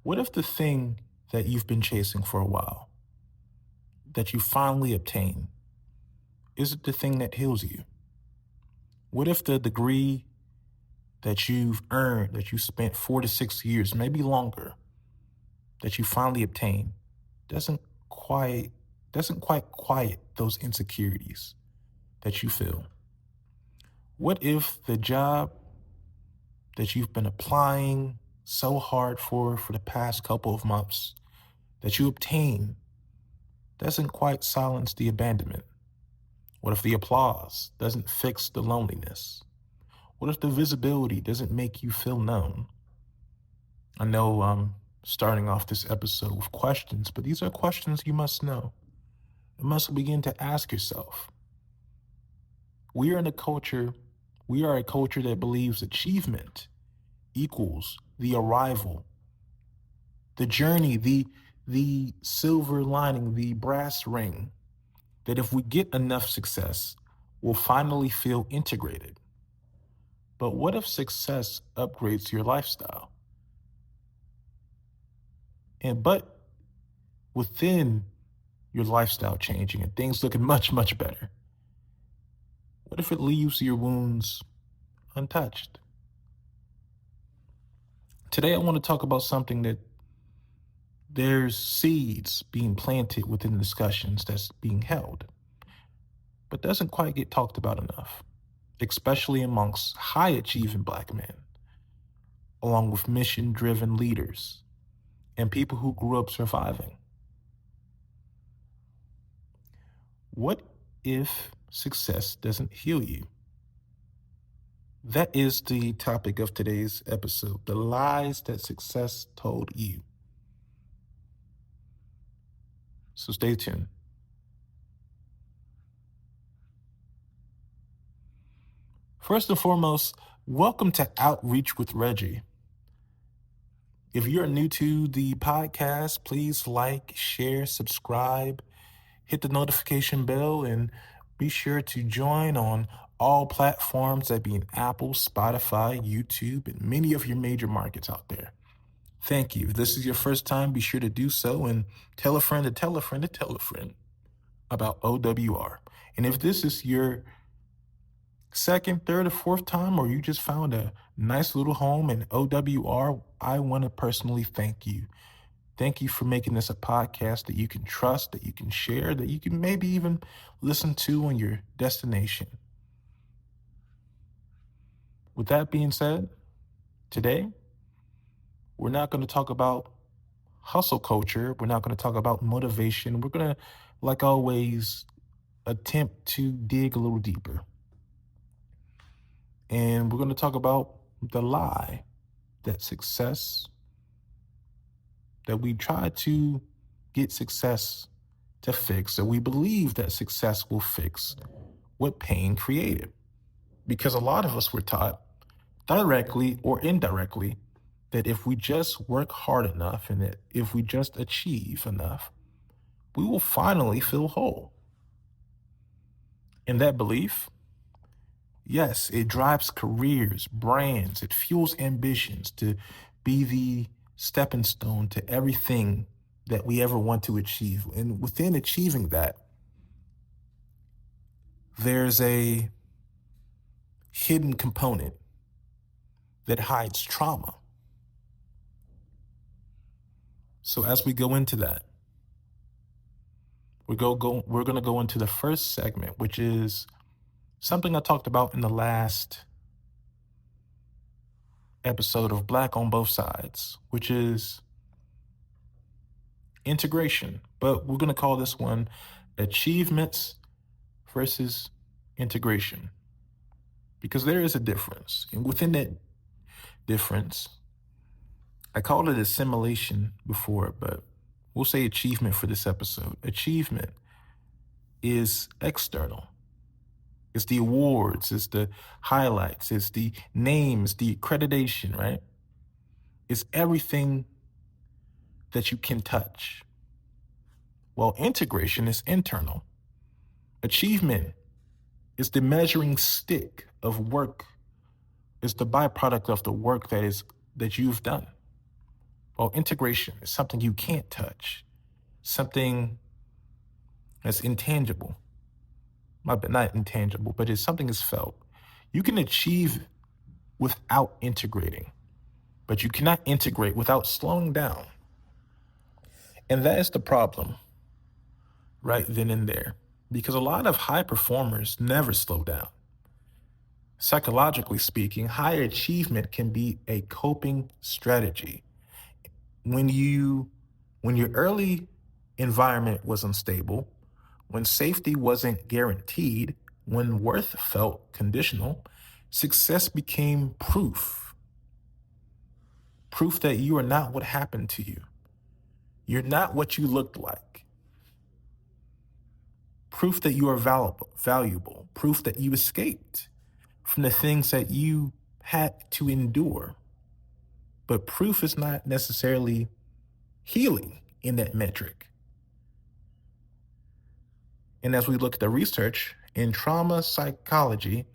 What if the thing that you've been chasing for a while, that you finally obtain, isn't the thing that heals you? What if the degree that you've earned, that you spent 4 to 6 years, maybe longer, that you finally obtain, doesn't quite doesn't quite quiet those insecurities that you feel? What if the job that you've been applying so hard for the past couple of months that you obtain doesn't quite silence the abandonment? What if the applause doesn't fix the loneliness? What if the visibility doesn't make you feel known? I know I'm starting off this episode with questions, but these are questions you must know. You must begin to ask yourself. We are in a culture, we are a culture that believes achievement equals the arrival, the journey, the silver lining, the brass ring, that if we get enough success, we'll finally feel integrated. But what if success upgrades your lifestyle? But within your lifestyle changing and things looking much, much better, what if it leaves your wounds untouched? Today, I want to talk about something that there's seeds being planted within discussions that's being held, but doesn't quite get talked about enough, especially amongst high achieving Black men, along with mission driven leaders and people who grew up surviving. What if success doesn't heal you? That is the topic of today's episode, the lies that success told you. So stay tuned. First and foremost, welcome to Outreach with Reggie. If you're new to the podcast, please like, share, subscribe, hit the notification bell, and be sure to join on all platforms, that being Apple, Spotify, YouTube, and many of your major markets out there. Thank you. If this is your first time, be sure to do so and tell a friend to tell a friend to tell a friend about OWR. And if this is your second, third, or fourth time, or you just found a nice little home in OWR, I want to personally thank you. Thank you for making this a podcast that you can trust, that you can share, that you can maybe even listen to on your destination. With that being said, today, we're not going to talk about hustle culture. We're not going to talk about motivation. We're going to, like always, attempt to dig a little deeper. And we're going to talk about the lie that we try to get success to fix, so we believe that success will fix what pain created. Because a lot of us were taught, directly or indirectly, that if we just work hard enough and that if we just achieve enough, we will finally feel whole. And that belief, yes, it drives careers, brands, it fuels ambitions to be the stepping stone to everything that we ever want to achieve. And within achieving that, there's a hidden component that hides trauma. So as we go into that, we're going to go into the first segment, which is something I talked about in the last episode of Black on Both Sides, which is integration. But we're going to call this one achievements versus integration, because there is a difference. And within that difference, I called it assimilation before, but we'll say achievement for this episode. Achievement is external. It's the awards, it's the highlights, it's the names, the accreditation, right? It's everything that you can touch. Well, integration is internal. Achievement is the measuring stick of work. It's the byproduct of the work that you've done. Well, integration is something you can't touch, something that's intangible. Not intangible, but it's something that's felt. You can achieve without integrating, but you cannot integrate without slowing down. And that is the problem right then and there, because a lot of high performers never slow down. Psychologically speaking, high achievement can be a coping strategy. When you when your early environment was unstable, when safety wasn't guaranteed, when worth felt conditional, success became proof that you are not what happened to you. You're not what you looked like. Proof that you are valuable. Proof that you escaped from the things that you had to endure. But proof is not necessarily healing in that metric. And as we look at the research in trauma psychology,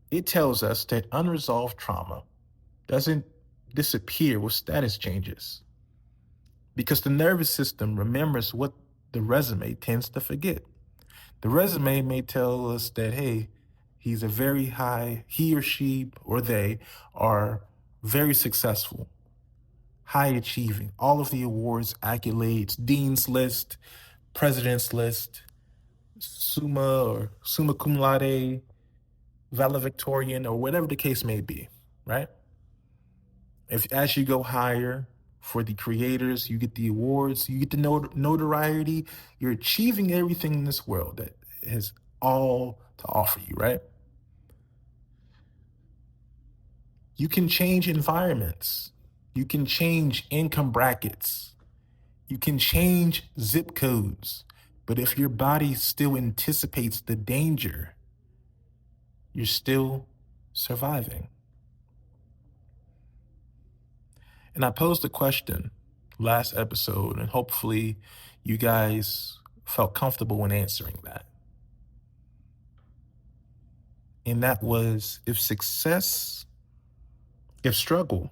it tells us that unresolved trauma doesn't disappear with status changes because the nervous system remembers what the resume tends to forget. The resume may tell us that, hey, he or she or they are very successful, high achieving, all of the awards, accolades, dean's list, president's list, summa cum laude, valedictorian, or whatever the case may be, right? If as you go higher for the creators, you get the awards, you get the notoriety, you're achieving everything in this world that has all to offer you, right? You can change environments. You can change income brackets. You can change zip codes. But if your body still anticipates the danger, you're still surviving. And I posed a question last episode, and hopefully you guys felt comfortable in answering that. And that was, if struggle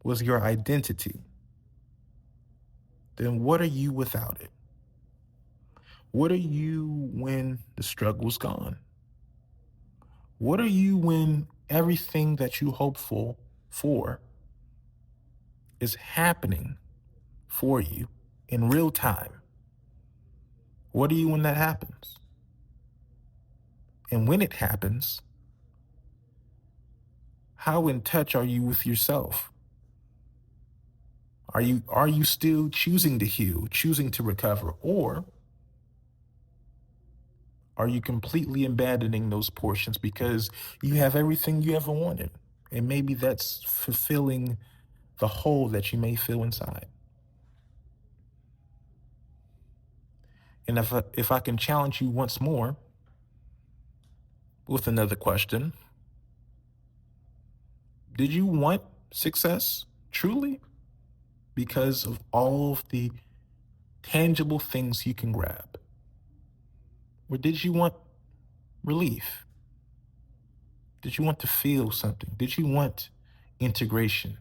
was your identity, then what are you without it? What are you when the struggle's gone? What are you when everything that you hope for is happening for you in real time? What are you when that happens? And when it happens, how in touch are you with yourself? Are you still choosing to heal, choosing to recover, or are you completely abandoning those portions because you have everything you ever wanted? And maybe that's fulfilling the hole that you may feel inside. And if I can challenge you once more with another question, did you want success truly because of all of the tangible things you can grab? Or did you want relief? Did you want to feel something? Did you want integration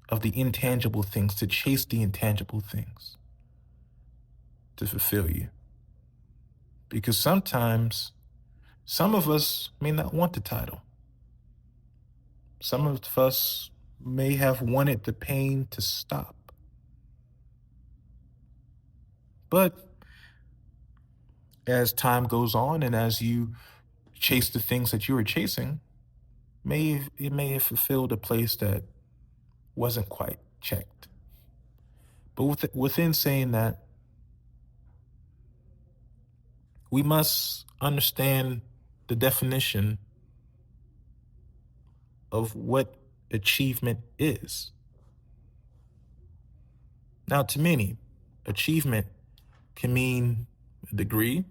of the intangible things, to chase the intangible things to fulfill you? Because sometimes some of us may not want the title. Some of us may have wanted the pain to stop. But as time goes on and as you chase the things that you were chasing, it may have fulfilled a place that wasn't quite checked. But within saying that, we must understand the definition of what achievement is. Now, to many, achievement can mean a degree,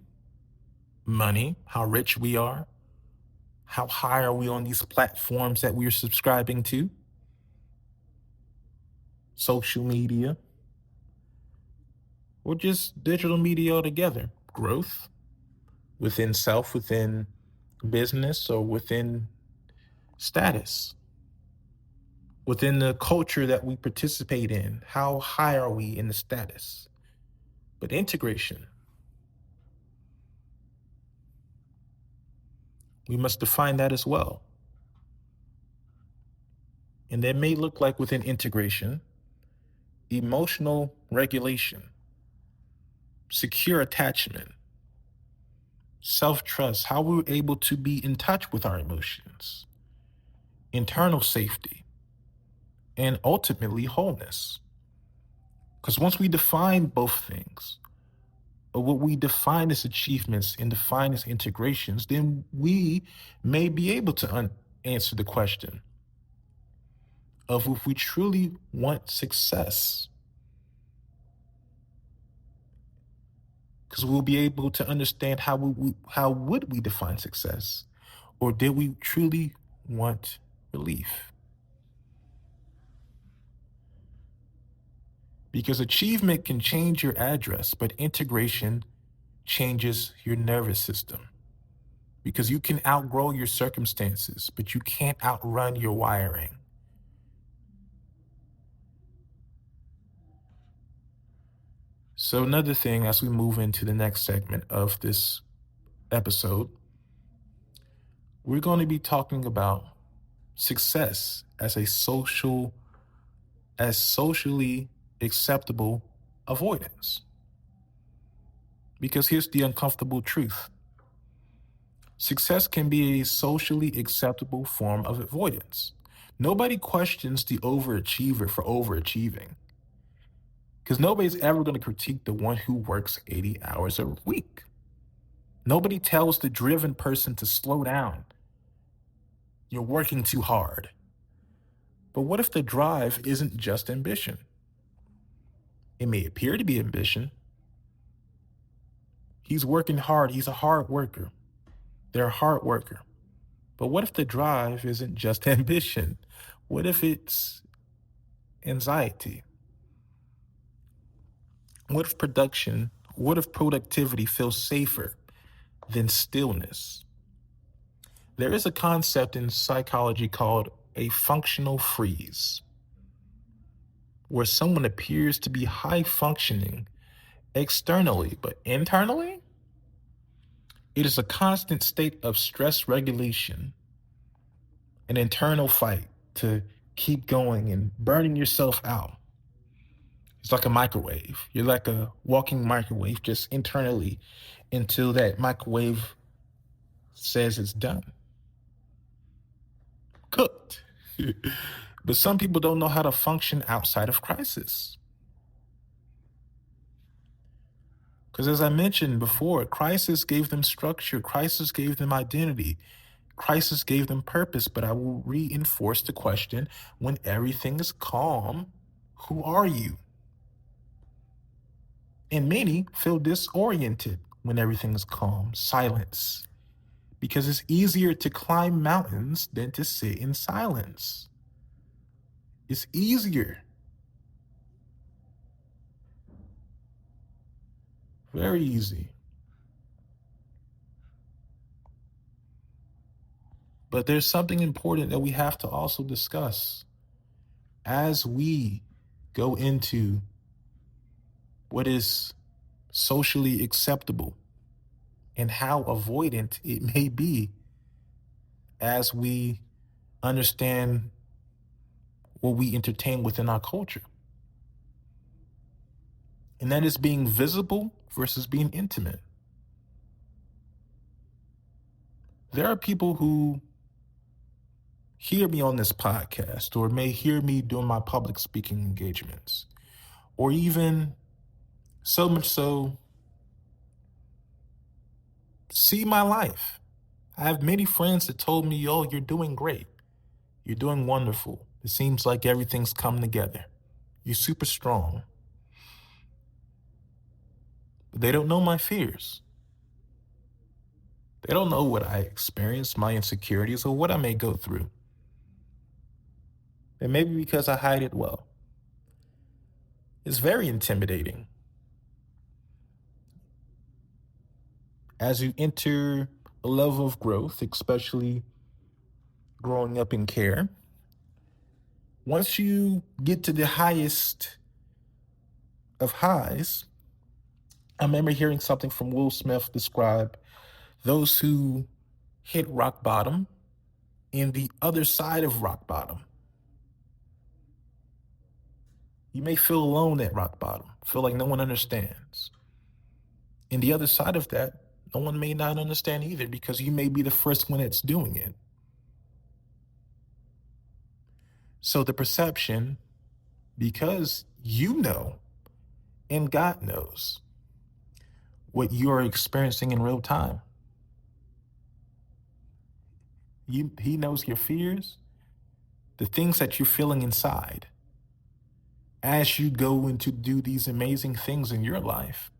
money, how rich we are, how high are we on these platforms that we're subscribing to, social media, or just digital media altogether. Growth within self, within business, or within status. within the culture that we participate in, how high are we in the status? But integration, we must define that as well. And that may look like within integration, emotional regulation, secure attachment, self trust, how we're able to be in touch with our emotions, internal safety, and ultimately wholeness. Because once we define both things, or what we define as achievements and define as integrations, then we may be able to answer the question of if we truly want success. Because we'll be able to understand how would we define success, or did we truly want relief? Because achievement can change your address, but integration changes your nervous system. Because you can outgrow your circumstances, but you can't outrun your wiring. So, another thing as we move into the next segment of this episode, we're going to be talking about success as socially acceptable avoidance. Because here's the uncomfortable truth. Success can be a socially acceptable form of avoidance. Nobody questions the overachiever for overachieving. Because nobody's ever going to critique the one who works 80 hours a week. Nobody tells the driven person to slow down. You're working too hard. But what if the drive isn't just ambition? It may appear to be ambition. He's working hard. He's a hard worker. They're a hard worker. But what if the drive isn't just ambition? What if it's anxiety? What if productivity feels safer than stillness? There is a concept in psychology called a functional freeze, where someone appears to be high functioning externally, but internally, it is a constant state of stress regulation, an internal fight to keep going and burning yourself out. It's like a microwave. You're like a walking microwave just internally until that microwave says it's done. Cooked. But some people don't know how to function outside of crisis. Because as I mentioned before, crisis gave them structure, crisis gave them identity, crisis gave them purpose. But I will reinforce the question, when everything is calm, who are you? And many feel disoriented when everything is calm, silence. Because it's easier to climb mountains than to sit in silence. It's easier. Very easy. But there's something important that we have to also discuss as we go into what is socially acceptable and how avoidant it may be as we understand what we entertain within our culture. And that is being visible versus being intimate. There are people who hear me on this podcast or may hear me doing my public speaking engagements, or even so much so see my life. I have many friends that told me, "Yo, you're doing great. You're doing wonderful. It seems like everything's come together. You're super strong." But they don't know my fears. They don't know what I experience, my insecurities, or what I may go through. And maybe because I hide it well. It's very intimidating. As you enter a level of growth, especially growing up in care, Once you get to the highest of highs, I remember hearing something from Will Smith describe those who hit rock bottom and the other side of rock bottom. You may feel alone at rock bottom, feel like no one understands. And the other side of that, no one may not understand either because you may be the first one that's doing it. So the perception, because you know and God knows what you're experiencing in real time. He knows your fears, the things that you're feeling inside as you go into do these amazing things in your life.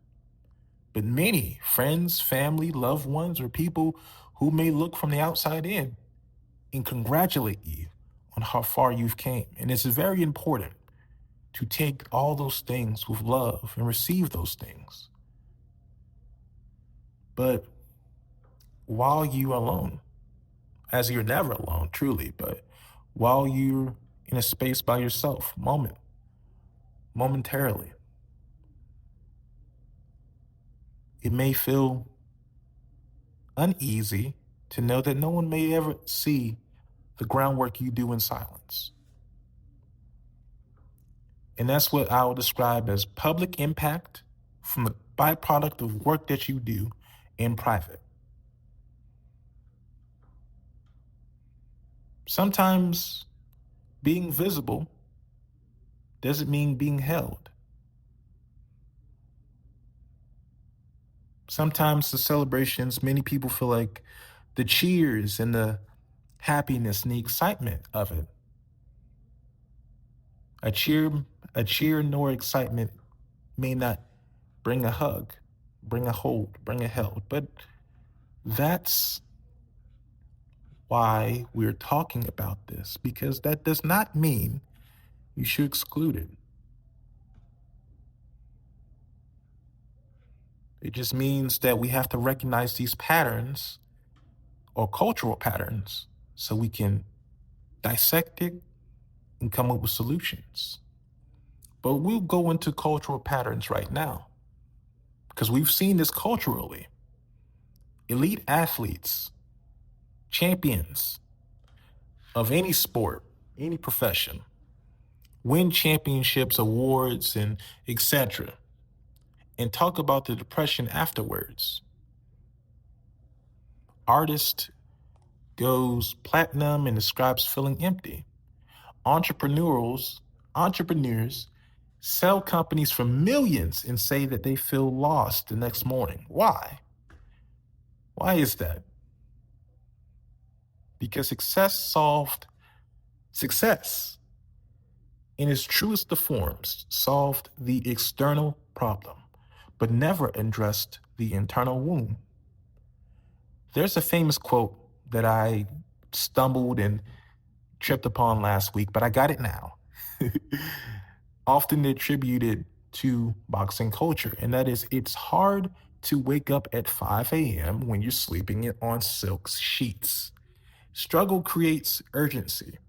But many friends, family, loved ones, or people who may look from the outside in and congratulate you on how far you've came. And it's very important to take all those things with love and receive those things. But while you're alone, as you're never alone, truly, but while you're in a space by yourself, momentarily, it may feel uneasy to know that no one may ever see the groundwork you do in silence. And that's what I would describe as public impact from the byproduct of work that you do in private. Sometimes being visible doesn't mean being held. Sometimes the celebrations, many people feel like the cheers and the happiness and the excitement of it. A cheer nor excitement may not bring a hug, bring a hold, bring a held. But that's why we're talking about this, because that does not mean you should exclude it. It just means that we have to recognize these patterns or cultural patterns so we can dissect it and come up with solutions. But we'll go into cultural patterns right now because we've seen this culturally. Elite athletes, champions of any sport, any profession, win championships, awards, and etc. And talk about the depression afterwards. Artist goes platinum and describes feeling empty. Entrepreneurs sell companies for millions and say that they feel lost the next morning. Why? Why is that? Because success in its truest of forms solved the external problem, but never addressed the internal wound. There's a famous quote that I stumbled and tripped upon last week, but I got it now. Often attributed to boxing culture, and that is it's hard to wake up at 5 a.m. when you're sleeping on silk sheets. Struggle creates urgency.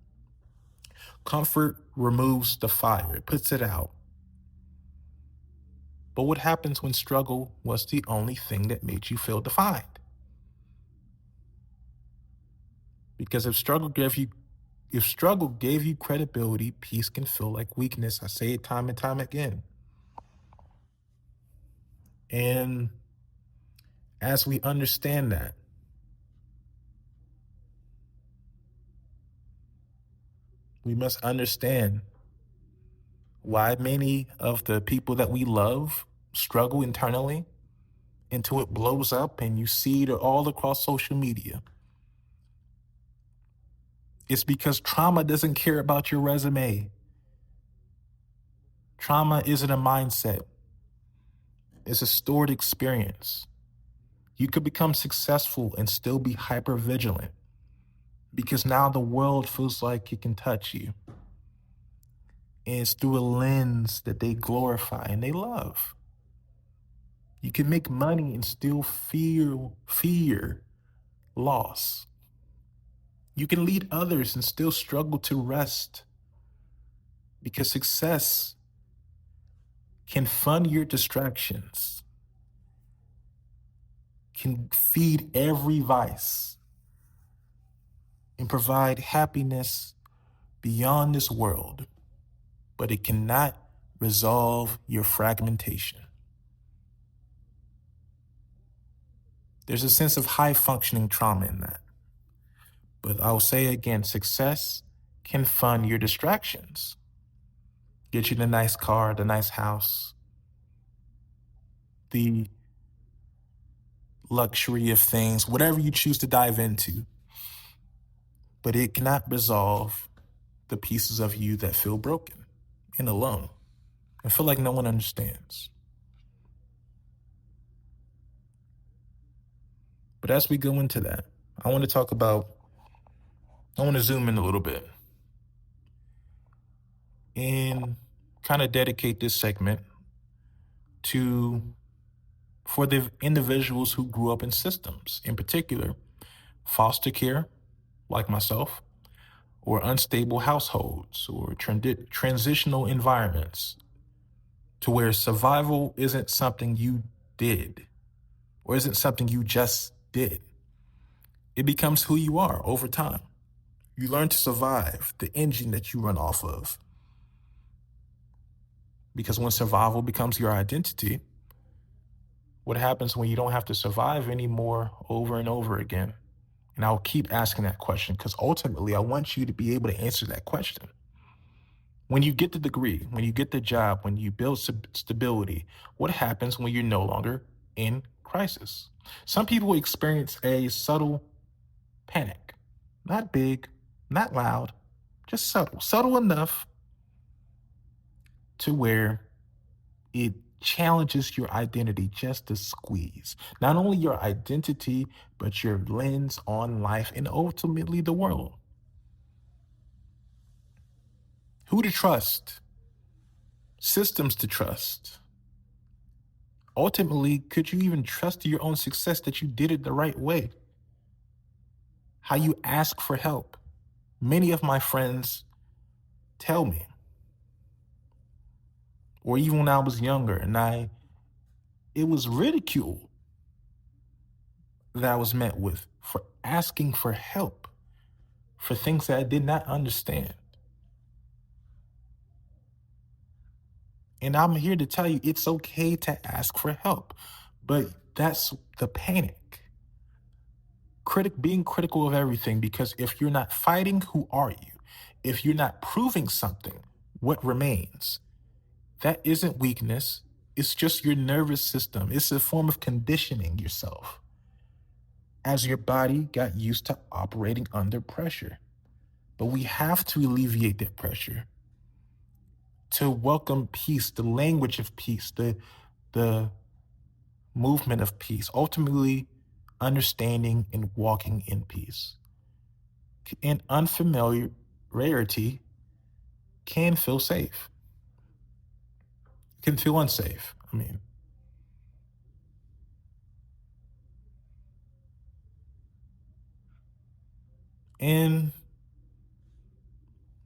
Comfort removes the fire, it puts it out. But what happens when struggle was the only thing that made you feel defined? Because if struggle gave you credibility, peace can feel like weakness. I say it time and time again. And as we understand that, we must understand why many of the people that we love struggle internally until it blows up and you see it all across social media. It's because trauma doesn't care about your resume. Trauma isn't a mindset. It's a stored experience. You could become successful and still be hyper vigilant because now the world feels like it can touch you. And it's through a lens that they glorify and they love. You can make money and still fear loss. You can lead others and still struggle to rest because success can fund your distractions, can feed every vice, and provide happiness beyond this world, but it cannot resolve your fragmentation. There's a sense of high functioning trauma in that. But I'll say again, success can fund your distractions, get you the nice car, the nice house, the luxury of things, whatever you choose to dive into. But it cannot resolve the pieces of you that feel broken and alone and feel like no one understands. But as we go into that, I want to zoom in a little bit and kind of dedicate this segment to for the individuals who grew up in systems, in particular, foster care, like myself, or unstable households or transitional environments to where survival isn't something you did or isn't something you just did. It becomes who you are over time. You learn to survive, the engine that you run off of. Because when survival becomes your identity, what happens when you don't have to survive anymore over and over again? And I'll keep asking that question because ultimately I want you to be able to answer that question. When you get the degree, when you get the job, when you build stability, what happens when you're no longer in crisis? Some people experience a subtle panic, not big, not loud, just subtle enough to where it challenges your identity just to squeeze. Not only your identity, but your lens on life and ultimately the world. Who to trust? Systems to trust. Ultimately, could you even trust your own success that you did it the right way? How you ask for help. Many of my friends tell me, or even when I was younger it was ridicule that I was met with for asking for help for things that I did not understand. And I'm here to tell you it's okay to ask for help, but that's the panic. Being critical of everything, because if you're not fighting, who are you? If you're not proving something, what remains? That isn't weakness. It's just your nervous system. It's a form of conditioning yourself as your body got used to operating under pressure. But we have to alleviate that pressure to welcome peace, the language of peace, the movement of peace, ultimately understanding and walking in peace. And unfamiliarity can feel safe, can feel unsafe. And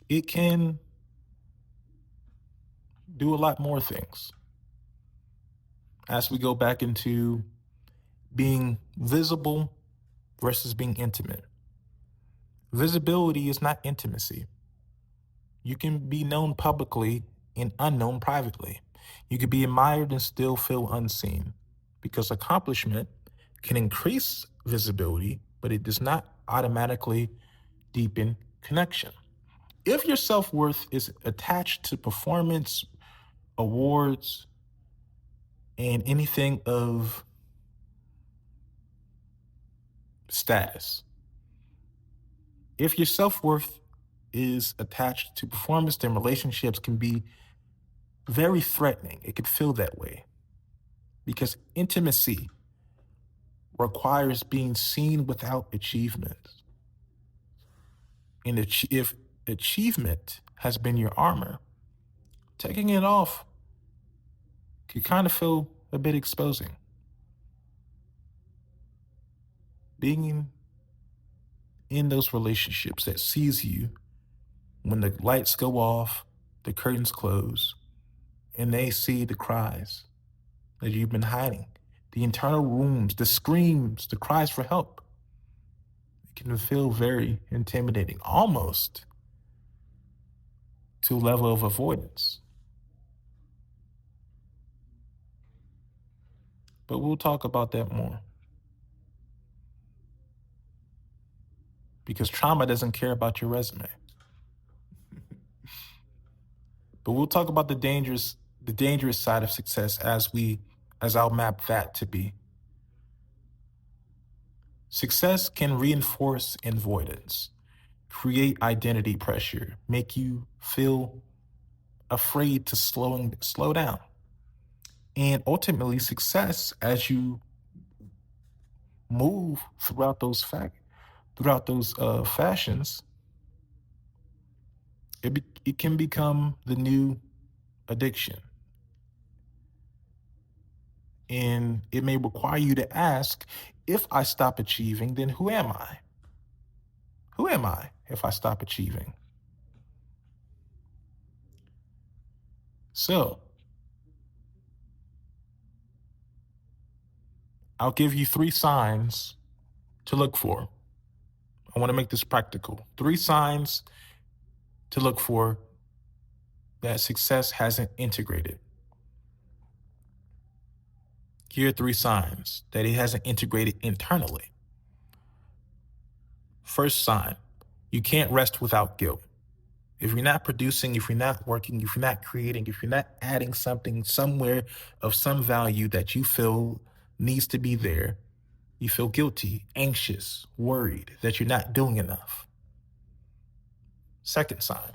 it can do a lot more things as we go back into being visible versus being intimate. Visibility is not intimacy. You can be known publicly and unknown privately. You could be admired and still feel unseen because accomplishment can increase visibility, but it does not automatically deepen connection. If your self worth is attached to performance, awards, and anything of status, if your self worth is attached to performance, then relationships can be very threatening. It could feel that way because intimacy requires being seen without achievement. And if achievement has been your armor, taking it off could kind of feel a bit exposing. Being in those relationships that sees you when the lights go off the curtains close, and they see the cries that you've been hiding, the internal wounds, the screams, the cries for help. It can feel very intimidating, almost to a level of avoidance. But we'll talk about that more because trauma doesn't care about your resume. But we'll talk about the dangerous side of success as I'll map that to be. Success can reinforce avoidance, create identity pressure, make you feel afraid to slow down. And ultimately, success, as you move throughout those fashions, it can become the new addiction, and it may require you to ask, if I stop achieving, then who am I? Who am I if I stop achieving? So I'll give you 3 signs to look for. I want to make this practical. 3 signs to look for that success hasn't integrated. Here are 3 signs that it hasn't integrated internally. First sign, you can't rest without guilt. If you're not producing, if you're not working, if you're not creating, if you're not adding something somewhere of some value that you feel needs to be there, you feel guilty, anxious, worried that you're not doing enough. Second sign,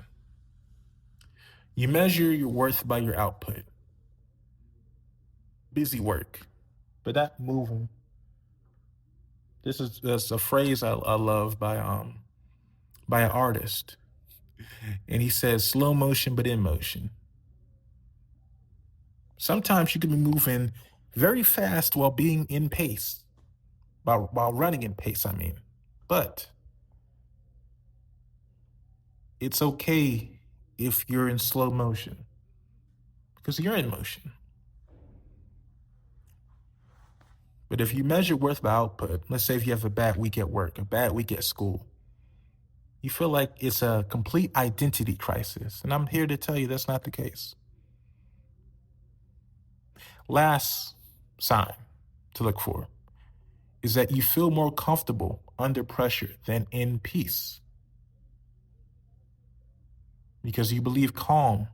you measure your worth by your output. Busy work, but not moving. That's a phrase I love by an artist, and he says slow motion but in motion. Sometimes you can be moving very fast while being in pace, while running in pace, I mean. But it's okay if you're in slow motion because you're in motion. But if you measure worth by output, let's say if you have a bad week at work, a bad week at school, you feel like it's a complete identity crisis. And I'm here to tell you that's not the case. Last sign to look for is that you feel more comfortable under pressure than in peace because you believe calm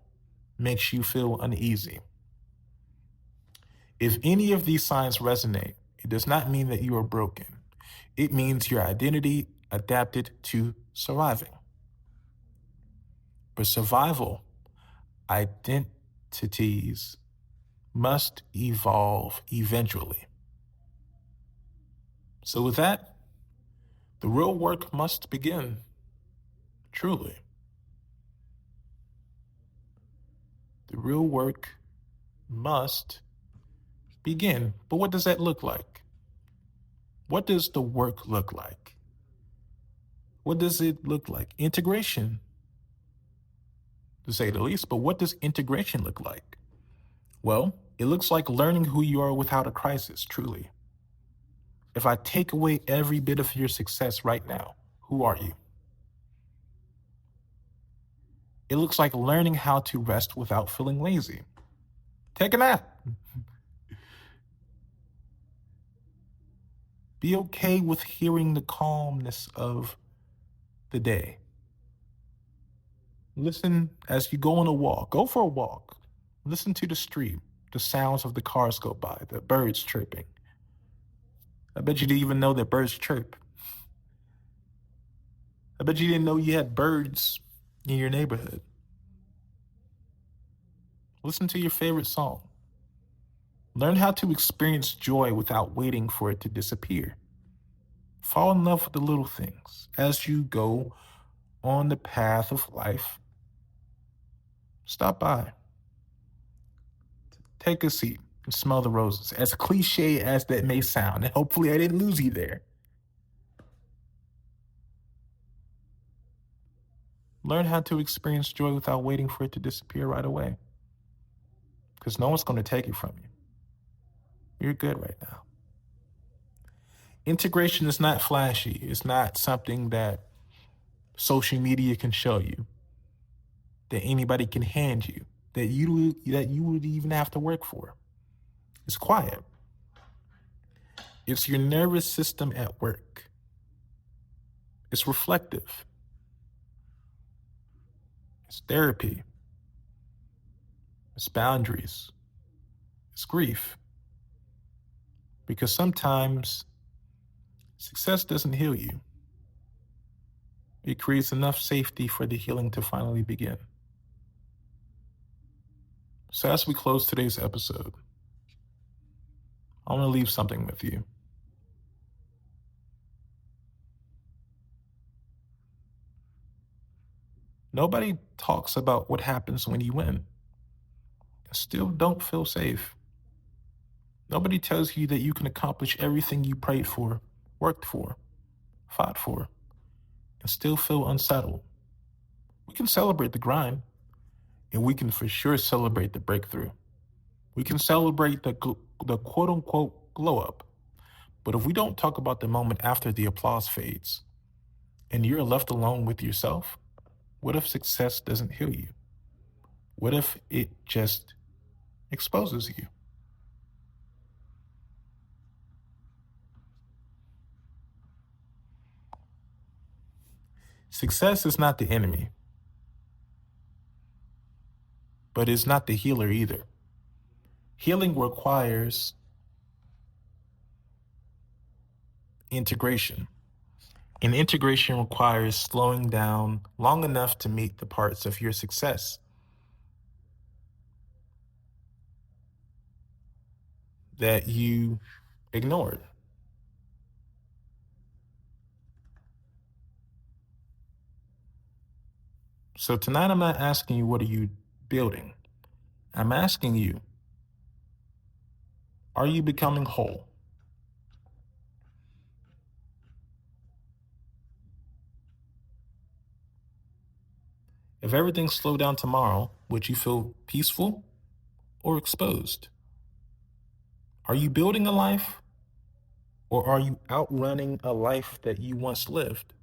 makes you feel uneasy. If any of these signs resonate, it does not mean that you are broken. It means your identity adapted to surviving. For survival, identities must evolve eventually. So with that, the real work must begin, truly. The real work must begin. But what does that look like? What does the work look like? What does it look like? Integration, to say the least, but what does integration look like? Well, it looks like learning who you are without a crisis, truly. If I take away every bit of your success right now, who are you? It looks like learning how to rest without feeling lazy. Take a nap. Be okay with hearing the calmness of the day. Listen as you go on a walk. Go for a walk. Listen to the street, the sounds of the cars go by, the birds chirping. I bet you didn't even know that birds chirp. I bet you didn't know you had birds in your neighborhood. Listen to your favorite song. Learn how to experience joy without waiting for it to disappear. Fall in love with the little things as you go on the path of life. Stop by. Take a seat and smell the roses, as cliche as that may sound. And hopefully I didn't lose you there. Learn how to experience joy without waiting for it to disappear right away. Because no one's going to take it from you. You're good right now. Integration is not flashy. It's not something that social media can show you, that anybody can hand you, that you would even have to work for. It's quiet. It's your nervous system at work. It's reflective. It's therapy. It's boundaries. It's grief. Because sometimes success doesn't heal you. It creates enough safety for the healing to finally begin. So as we close today's episode, I want to leave something with you. Nobody talks about what happens when you win and still don't feel safe. Nobody tells you that you can accomplish everything you prayed for, worked for, fought for, and still feel unsettled. We can celebrate the grind, and we can for sure celebrate the breakthrough. We can celebrate the quote unquote glow up. But if we don't talk about the moment after the applause fades and you're left alone with yourself, what if success doesn't heal you? What if it just exposes you? Success is not the enemy, but it's not the healer either. Healing requires integration. And integration requires slowing down long enough to meet the parts of your success that you ignored. So tonight I'm not asking you, what are you building? I'm asking you, are you becoming whole? If everything slowed down tomorrow, would you feel peaceful or exposed? Are you building a life, or are you outrunning a life that you once lived?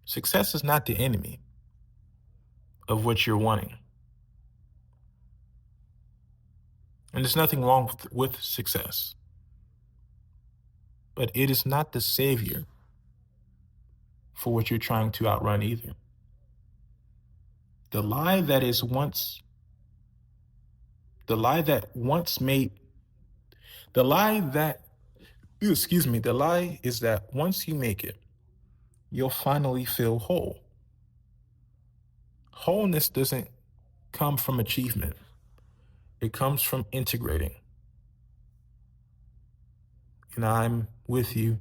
Success is not the enemy of what you're wanting. And there's nothing wrong with success. But it is not the savior for what you're trying to outrun either. The lie that is once, the lie that once made, the lie that, excuse me, the lie is that once you make it, you'll finally feel whole. Wholeness doesn't come from achievement. It comes from integrating. And I'm with you.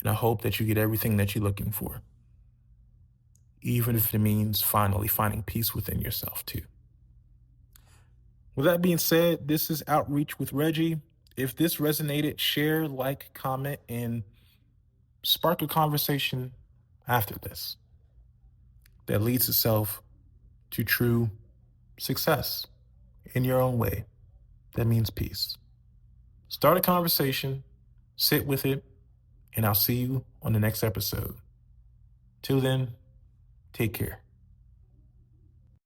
And I hope that you get everything that you're looking for, even if it means finally finding peace within yourself too. With that being said, this is Outreach with Reggie. If this resonated, share, like, comment, and spark a conversation after this that leads itself to true success in your own way. That means peace. Start a conversation, sit with it, and I'll see you on the next episode. Till then, take care.